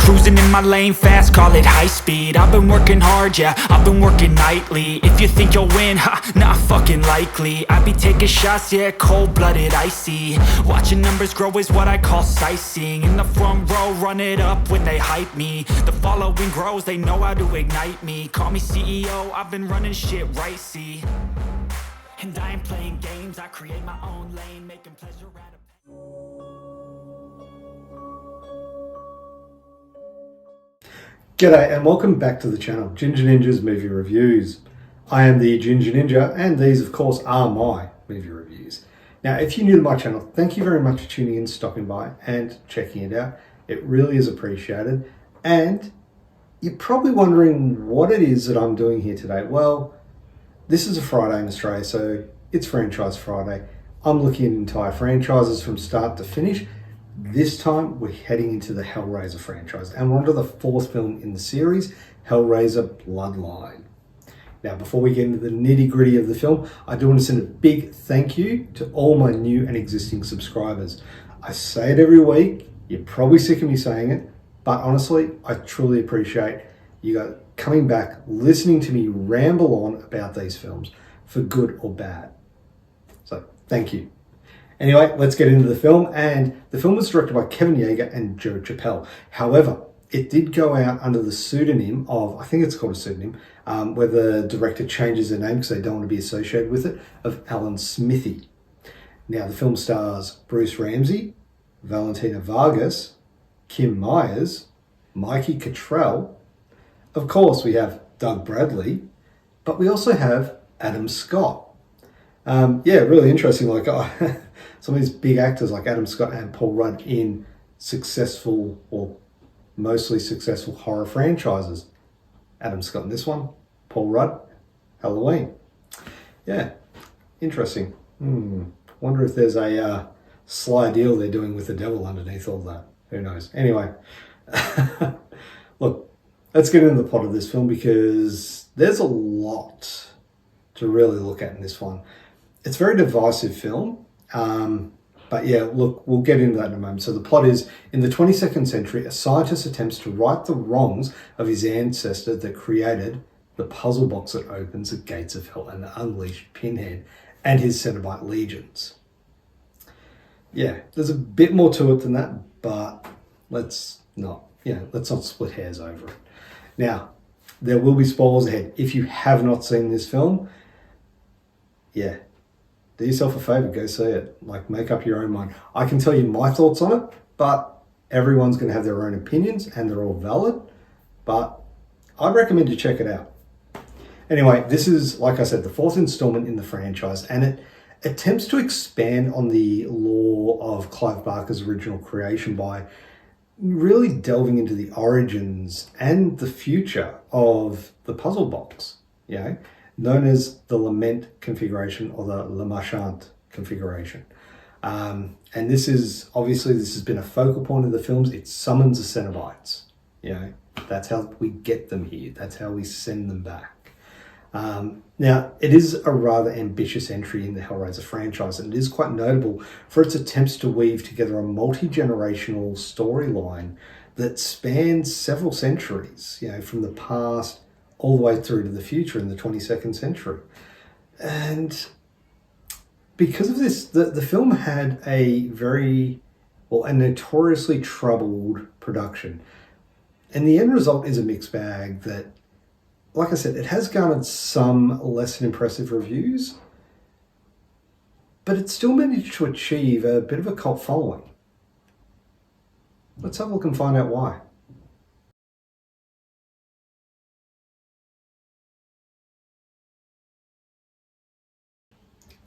Cruising in my lane fast, call it high speed. I've been working hard, yeah, I've been working nightly. If you think you'll win, ha, not fucking likely. I be taking shots, yeah, cold-blooded, icy. Watching numbers grow is what I call sightseeing. In the front row, run it up when they hype me. The following grows, they know how to ignite me. Call me CEO, I've been running shit right, see. And I ain't playing games, I create my own lane, making pleasure out of... G'day and welcome back to the channel, Ginger Ninja's Movie Reviews. I am the Ginger Ninja and these of course are my movie reviews. Now if you're new to my channel, thank you very much for tuning in, stopping by and checking it out. It really is appreciated. And you're probably wondering what it is that I'm doing here today. Well, this is a Friday in Australia, so it's Franchise Friday. I'm looking at entire franchises from start to finish. This time we're heading into the Hellraiser franchise and we're on to the fourth film in the series, Hellraiser Bloodline. Now before we get into the nitty gritty of the film, I do want to send a big thank you to all my new and existing subscribers. I say it every week, you're probably sick of me saying it, but honestly, I truly appreciate you guys coming back, listening to me ramble on about these films, for good or bad. So thank you. Anyway, let's get into the film. And the film was directed by Kevin Yeager and Joe Chappelle. However, it did go out under the pseudonym of, I think it's called a pseudonym, where the director changes their name because they don't want to be associated with it, of alansmithee. Now, the film stars Bruce Ramsey, Valentina Vargas, Kim Myers, Mikey Cottrell. Of course, we have Doug Bradley, but we also have Adam Scott. Yeah, really interesting. Like some of these big actors like Adam Scott and Paul Rudd in successful or mostly successful horror franchises. Adam Scott in this one, Paul Rudd, Halloween. Yeah, interesting. Wonder if there's a sly deal they're doing with the devil underneath all that. Who knows? Anyway, look, let's get into the plot of this film because there's a lot to really look at in this one. It's a very divisive film, but yeah, look, we'll get into that in a moment. So the plot is, in the 22nd century, a scientist attempts to right the wrongs of his ancestor that created the puzzle box that opens the gates of hell and unleashed Pinhead and his Cenobite legions. Yeah, there's a bit more to it than that, but let's not split hairs over it. Now, there will be spoilers ahead. If you have not seen this film, yeah, do yourself a favor, go see it. Like, make up your own mind. I can tell you my thoughts on it, but everyone's going to have their own opinions and they're all valid, but I'd recommend you check it out. Anyway, this is, like I said, the fourth installment in the franchise, and it attempts to expand on the lore of Clive Barker's original creation by really delving into the origins and the future of the puzzle box, known as the lament configuration or the lamentconfiguration configuration. And this has been a focal point of the films. It summons the cenobites. That's how we get them here. That's how we send them back. Now, it is a rather ambitious entry in the Hellraiser franchise, and it is quite notable for its attempts to weave together a multi-generational storyline that spans several centuries, from the past all the way through to the future in the 22nd century. And because of this, the film had a notoriously troubled production. And the end result is a mixed bag that, like I said, it has garnered some less than impressive reviews, but it still managed to achieve a bit of a cult following. Let's have a look and find out why.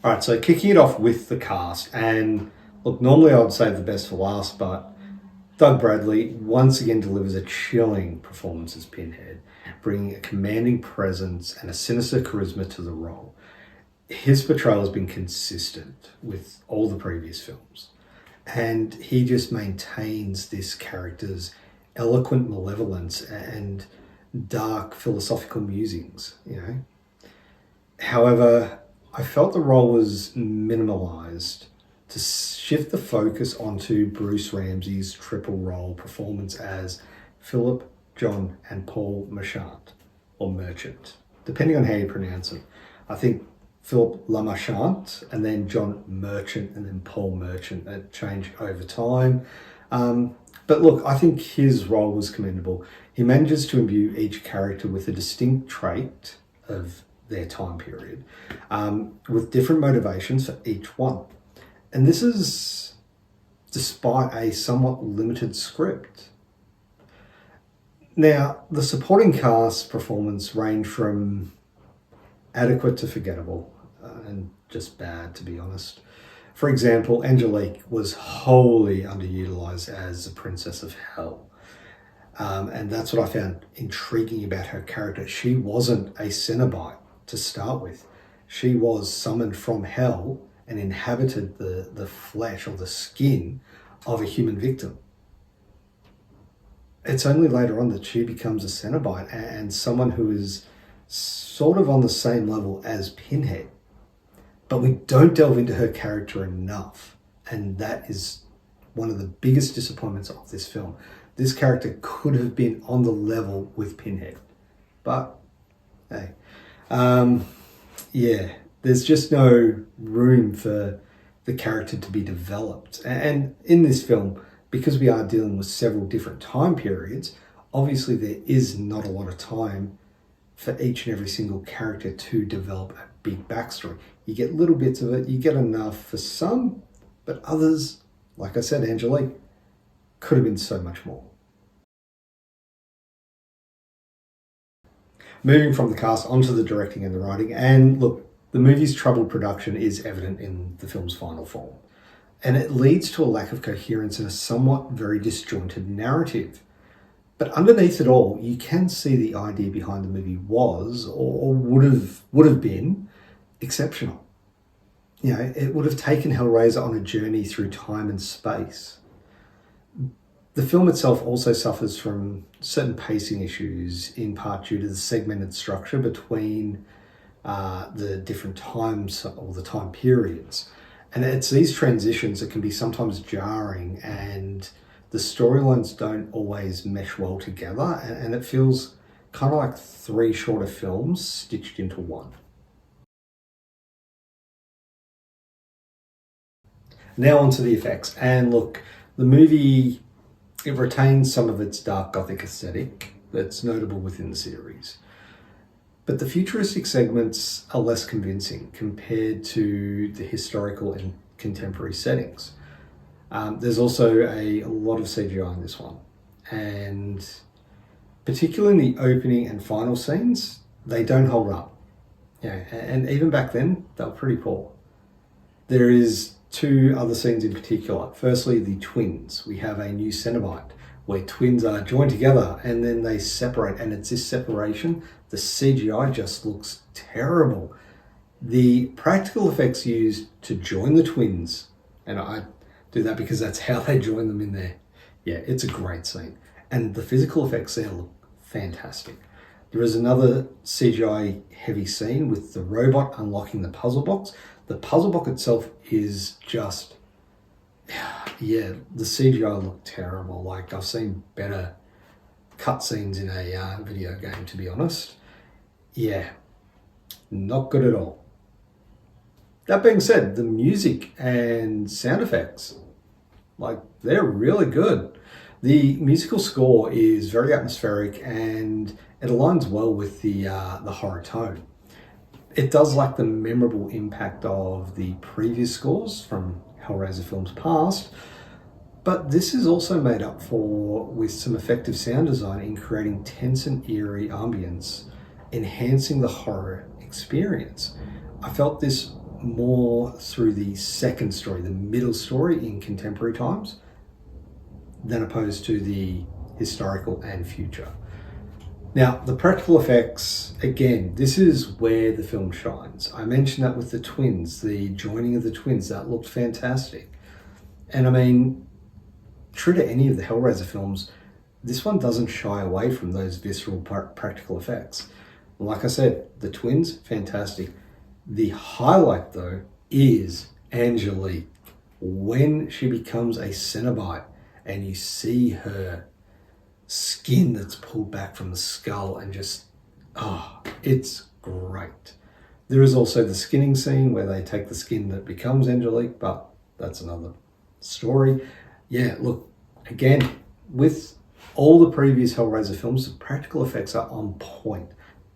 All right, so kicking it off with the cast, and look, normally I would save the best for last, but Doug Bradley once again delivers a chilling performance as Pinhead, bringing a commanding presence and a sinister charisma to the role. His portrayal has been consistent with all the previous films, and he just maintains this character's eloquent malevolence and dark philosophical musings, However, I felt the role was minimalized to shift the focus onto Bruce Ramsey's triple role performance as Philip, John, and Paul Marchant, or Merchant, depending on how you pronounce it. I think Philip Lamarchant, and then John Merchant, and then Paul Merchant. That changed over time. But look, I think his role was commendable. He manages to imbue each character with a distinct trait of their time period, with different motivations for each one. And this is despite a somewhat limited script. Now, the supporting cast performance ranged from adequate to forgettable, and just bad, to be honest. For example, Angelique was wholly underutilized as the Princess of Hell. And that's what I found intriguing about her character. She wasn't a Cenobite to start with. She was summoned from hell and inhabited the flesh or the skin of a human victim. It's only later on that she becomes a Cenobite and someone who is sort of on the same level as Pinhead. But we don't delve into her character enough. And that is one of the biggest disappointments of this film. This character could have been on the level with Pinhead. But, hey. Yeah, there's just no room for the character to be developed. And in this film, because we are dealing with several different time periods, obviously there is not a lot of time for each and every single character to develop a big backstory. You get little bits of it, you get enough for some, but others, like I said, Angelique, could have been so much more. Moving from the cast onto the directing and the writing, and look, the movie's troubled production is evident in the film's final form. And it leads to a lack of coherence and a somewhat very disjointed narrative. But underneath it all, you can see the idea behind the movie was, or would have been, exceptional. You know, it would have taken Hellraiser on a journey through time and space. The film itself also suffers from certain pacing issues, in part due to the segmented structure between the different times or the time periods. And it's these transitions that can be sometimes jarring, and the storylines don't always mesh well together, and it feels kind of like three shorter films stitched into one. Now onto the effects. And look, the movie, it retains some of its dark gothic aesthetic that's notable within the series. But the futuristic segments are less convincing compared to the historical and contemporary settings. There's also a lot of CGI in this one. And particularly in the opening and final scenes, they don't hold up. Yeah, and even back then, they were pretty poor. There is two other scenes in particular. Firstly, the twins. We have a new Cenobite where twins are joined together and then they separate, and it's this separation. The CGI just looks terrible. The practical effects used to join the twins, and I do that because that's how they join them in there. Yeah, it's a great scene. And the physical effects there look fantastic. There is another CGI heavy scene with the robot unlocking the puzzle box. The puzzle box itself is just, yeah, the CGI looked terrible. Like, I've seen better cutscenes in a video game, to be honest. Yeah, not good at all. That being said, the music and sound effects, like, they're really good. The musical score is very atmospheric and it aligns well with the horror tone. It does lack the memorable impact of the previous scores from Hellraiser films past, but this is also made up for with some effective sound design in creating tense and eerie ambience, enhancing the horror experience. I felt this more through the second story, the middle story in contemporary times, than opposed to the historical and future. Now, the practical effects, again, this is where the film shines. I mentioned that with the twins, the joining of the twins, that looked fantastic. And I mean, true to any of the Hellraiser films, this one doesn't shy away from those visceral practical effects. Like I said, the twins, fantastic. The highlight, though, is Angelique. When she becomes a Cenobite and you see her skin that's pulled back from the skull and just, it's great. There is also the skinning scene where they take the skin that becomes Angelique, but that's another story. Yeah, look, again, with all the previous Hellraiser films, the practical effects are on point.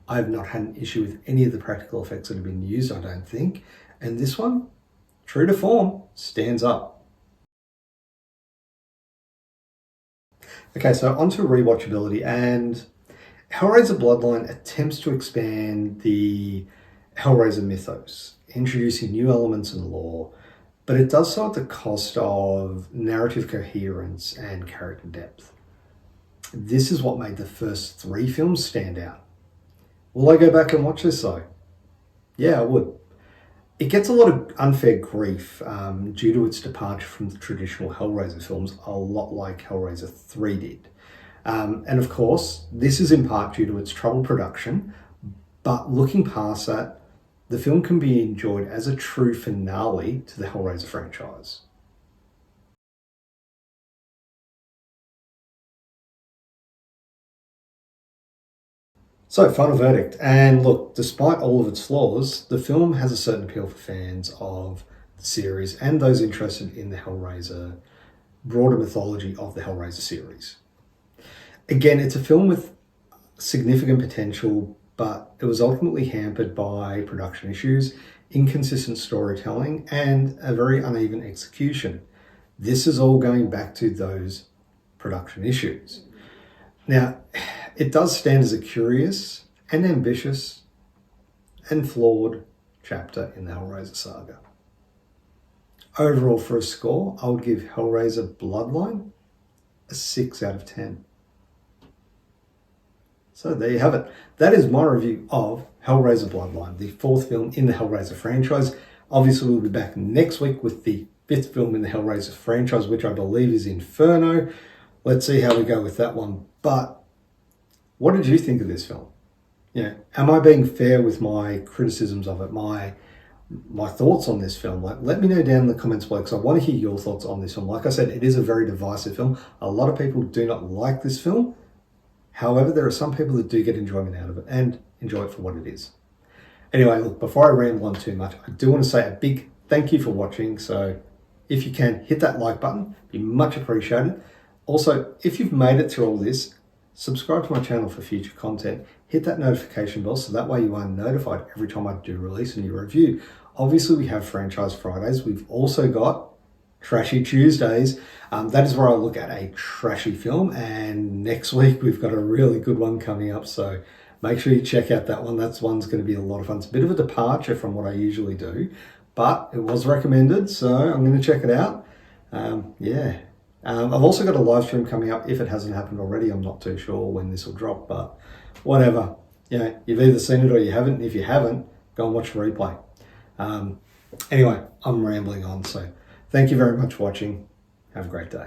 I have not had an issue with any of the practical effects that have been used, I don't think. And this one, true to form, stands up. Okay, so on to rewatchability, and Hellraiser Bloodline attempts to expand the Hellraiser mythos, introducing new elements and lore, but it does so at the cost of narrative coherence and character depth. This is what made the first 3 films stand out. Will I go back and watch this though? Yeah, I would. It gets a lot of unfair grief due to its departure from the traditional Hellraiser films, a lot like Hellraiser 3 did. And of course, this is in part due to its troubled production, but looking past that, the film can be enjoyed as a true finale to the Hellraiser franchise. So, final verdict. And look, despite all of its flaws, the film has a certain appeal for fans of the series and those interested in the Hellraiser, broader mythology of the Hellraiser series. Again, it's a film with significant potential, but it was ultimately hampered by production issues, inconsistent storytelling, and a very uneven execution. This is all going back to those production issues. Now, it does stand as a curious and ambitious and flawed chapter in the Hellraiser saga. Overall, for a score, I would give Hellraiser Bloodline a 6 out of 10. So there you have it. That is my review of Hellraiser Bloodline, the 4th film in the Hellraiser franchise. Obviously, we'll be back next week with the 5th film in the Hellraiser franchise, which I believe is Inferno. Let's see how we go with that one. But what did you think of this film? Yeah, am I being fair with my criticisms of it, my thoughts on this film? Like, let me know down in the comments below, because I want to hear your thoughts on this film. Like I said, it is a very divisive film. A lot of people do not like this film. However, there are some people that do get enjoyment out of it and enjoy it for what it is. Anyway, look, before I ramble on too much, I do want to say a big thank you for watching. So if you can, hit that like button, it'd be much appreciated. Also, if you've made it through all this, subscribe to my channel for future content. Hit that notification bell so that way you are notified every time I do release a new review. Obviously, we have Franchise Fridays. We've also got Trashy Tuesdays. That is where I look at a trashy film. And next week, we've got a really good one coming up. So make sure you check out that one. That one's going to be a lot of fun. It's a bit of a departure from what I usually do, but it was recommended, so I'm going to check it out. I've also got a live stream coming up. If it hasn't happened already, I'm not too sure when this will drop, but whatever. You've either seen it or you haven't. If you haven't, go and watch the replay. Anyway, I'm rambling on, so thank you very much for watching. Have a great day.